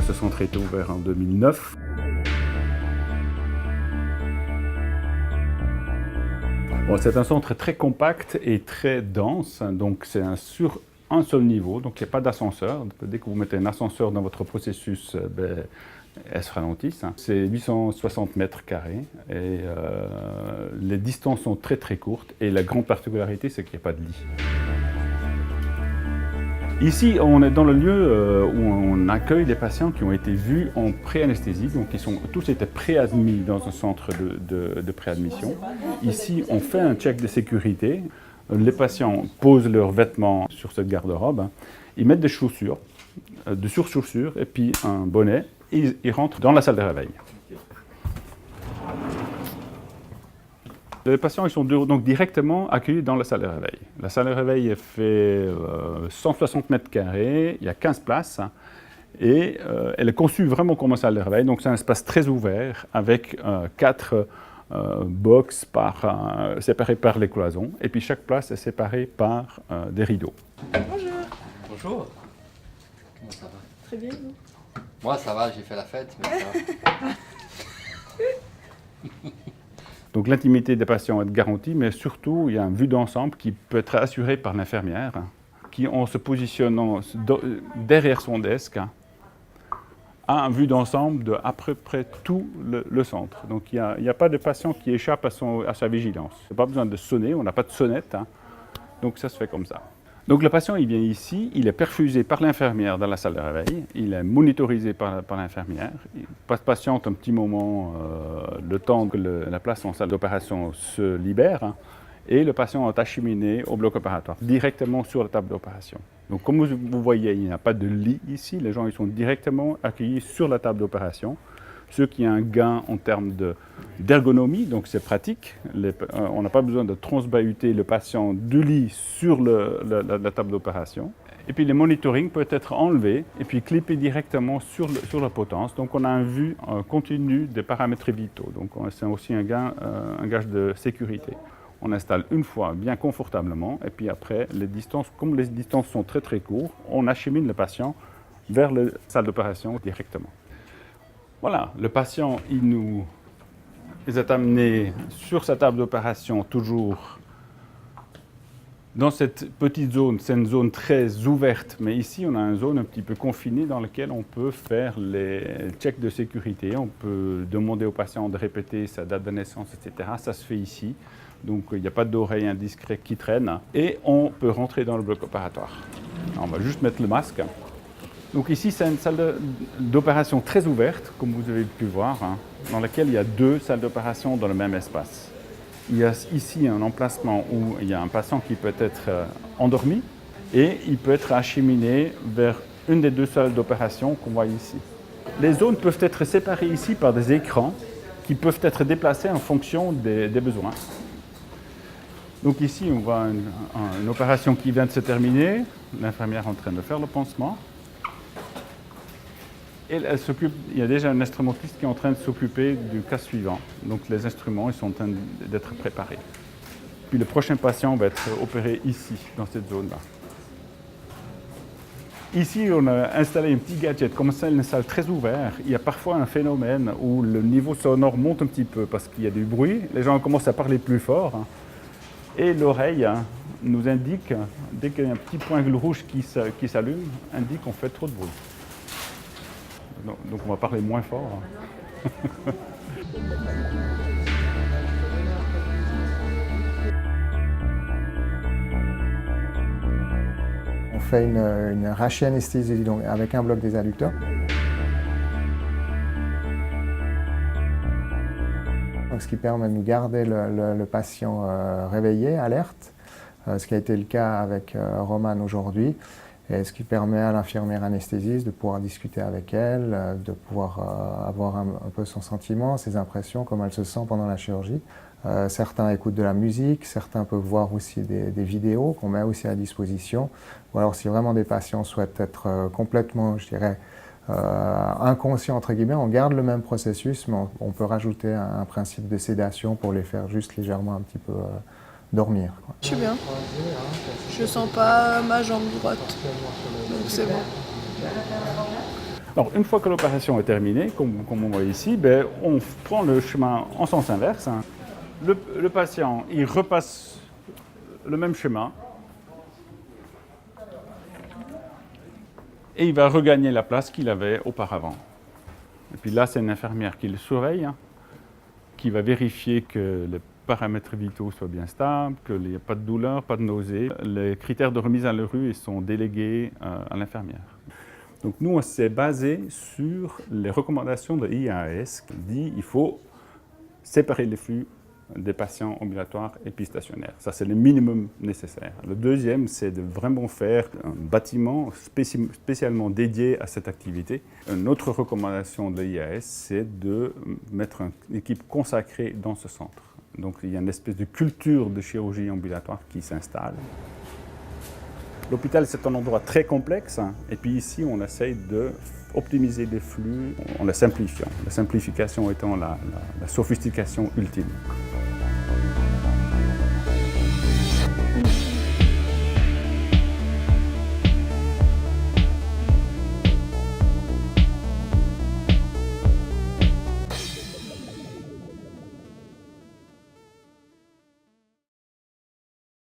ce centre a été ouvert en 2009. Bon, c'est un centre très compact et très dense, donc c'est sur un seul niveau, donc il n'y a pas d'ascenseur. Dès que vous mettez un ascenseur dans votre processus, elles se ralentissent. C'est 860 mètres carrés et les distances sont très très courtes et la grande particularité c'est qu'il n'y a pas de lit. Ici, on est dans le lieu où on accueille des patients qui ont été vus en pré-anesthésie, donc ils sont tous été préadmis dans un centre de préadmission. Ici, on fait un check de sécurité. Les patients posent leurs vêtements sur cette garde-robe, ils mettent des chaussures, de surchaussures et puis un bonnet, et ils rentrent dans la salle de réveil. Les patients ils sont donc directement accueillis dans la salle de réveil. La salle de réveil fait 160 mètres carrés, il y a 15 places et elle est conçue vraiment comme une salle de réveil. Donc c'est un espace très ouvert avec 4 box séparées par les cloisons et puis chaque place est séparée par des rideaux. Bonjour. Bonjour. Comment ça va? Très bien, vous? Moi ça va, j'ai fait la fête, mais ça va. Donc l'intimité des patients est garantie, mais surtout il y a une vue d'ensemble qui peut être assurée par l'infirmière, qui en se positionnant derrière son desk, a une vue d'ensemble de à peu près tout le centre. Donc il n'y a pas de patient qui échappe à sa vigilance. Il n'y a pas besoin de sonner, on n'a pas de sonnette, donc ça se fait comme ça. Donc le patient il vient ici, il est perfusé par l'infirmière dans la salle de réveil, il est monitorisé par l'infirmière, il patiente un petit moment, le temps que la place en salle d'opération se libère, et le patient est acheminé au bloc opératoire, directement sur la table d'opération. Donc comme vous voyez, il n'y a pas de lit ici, les gens ils sont directement accueillis sur la table d'opération. Ce qui a un gain en termes d'ergonomie, donc c'est pratique. On n'a pas besoin de transbahuter le patient du lit sur la table d'opération. Et puis le monitoring peut être enlevé et puis clippé directement sur la potence. Donc on a une vue continue des paramètres vitaux. Donc c'est aussi un gage de sécurité. On installe une fois bien confortablement et puis après, comme les distances sont très très courtes, on achemine le patient vers la salle d'opération directement. Voilà, le patient, il est amené sur sa table d'opération toujours dans cette petite zone. C'est une zone très ouverte, mais ici on a une zone un petit peu confinée dans laquelle on peut faire les checks de sécurité. On peut demander au patient de répéter sa date de naissance, etc. Ça se fait ici, donc il n'y a pas d'oreille indiscrète qui traîne. Et on peut rentrer dans le bloc opératoire. Alors, on va juste mettre le masque. Donc ici, c'est une salle d'opération très ouverte, comme vous avez pu voir, dans laquelle il y a 2 salles d'opération dans le même espace. Il y a ici un emplacement où il y a un patient qui peut être endormi et il peut être acheminé vers une des 2 salles d'opération qu'on voit ici. Les zones peuvent être séparées ici par des écrans qui peuvent être déplacés en fonction des besoins. Donc ici, on voit une opération qui vient de se terminer, l'infirmière est en train de faire le pansement. Et il y a déjà un instrumentiste qui est en train de s'occuper du cas suivant. Donc les instruments ils sont en train d'être préparés. Puis le prochain patient va être opéré ici, dans cette zone-là. Ici, on a installé un petit gadget. Comme c'est une salle très ouverte, il y a parfois un phénomène où le niveau sonore monte un petit peu parce qu'il y a du bruit. Les gens commencent à parler plus fort. Et l'oreille nous indique, dès qu'il y a un petit point rouge qui s'allume, indique qu'on fait trop de bruit. Donc on va parler moins fort. On fait une rachianesthésie donc avec un bloc des adducteurs. Donc, ce qui permet de garder le patient réveillé, alerte, ce qui a été le cas avec Romane aujourd'hui. Et ce qui permet à l'infirmière anesthésiste de pouvoir discuter avec elle, de pouvoir avoir un peu son sentiment, ses impressions, comment elle se sent pendant la chirurgie. Certains écoutent de la musique, certains peuvent voir aussi des vidéos qu'on met aussi à disposition. Ou alors si vraiment des patients souhaitent être complètement, je dirais, inconscients entre guillemets, on garde le même processus, mais on peut rajouter un principe de sédation pour les faire juste légèrement un petit peu dormir, quoi. Je suis bien. Je sens pas ma jambe droite, donc c'est bon. Alors, une fois que l'opération est terminée, comme on voit ici, on prend le chemin en sens inverse. Le patient, il repasse le même chemin et il va regagner la place qu'il avait auparavant. Et puis là, c'est une infirmière qui le surveille, qui va vérifier que les paramètres vitaux soient bien stables, qu'il n'y ait pas de douleur, pas de nausée. Les critères de remise à la rue ils sont délégués à l'infirmière. Donc nous, on s'est basé sur les recommandations de l'IAS qui dit qu'il faut séparer les flux des patients ambulatoires et puis stationnaires. Ça, c'est le minimum nécessaire. Le deuxième, c'est de vraiment faire un bâtiment spécialement dédié à cette activité. Une autre recommandation de l'IAS, c'est de mettre une équipe consacrée dans ce centre. Donc il y a une espèce de culture de chirurgie ambulatoire qui s'installe. L'hôpital, c'est un endroit très complexe, et puis ici, on essaye d'optimiser les flux en les simplifiant. La simplification étant la sophistication ultime.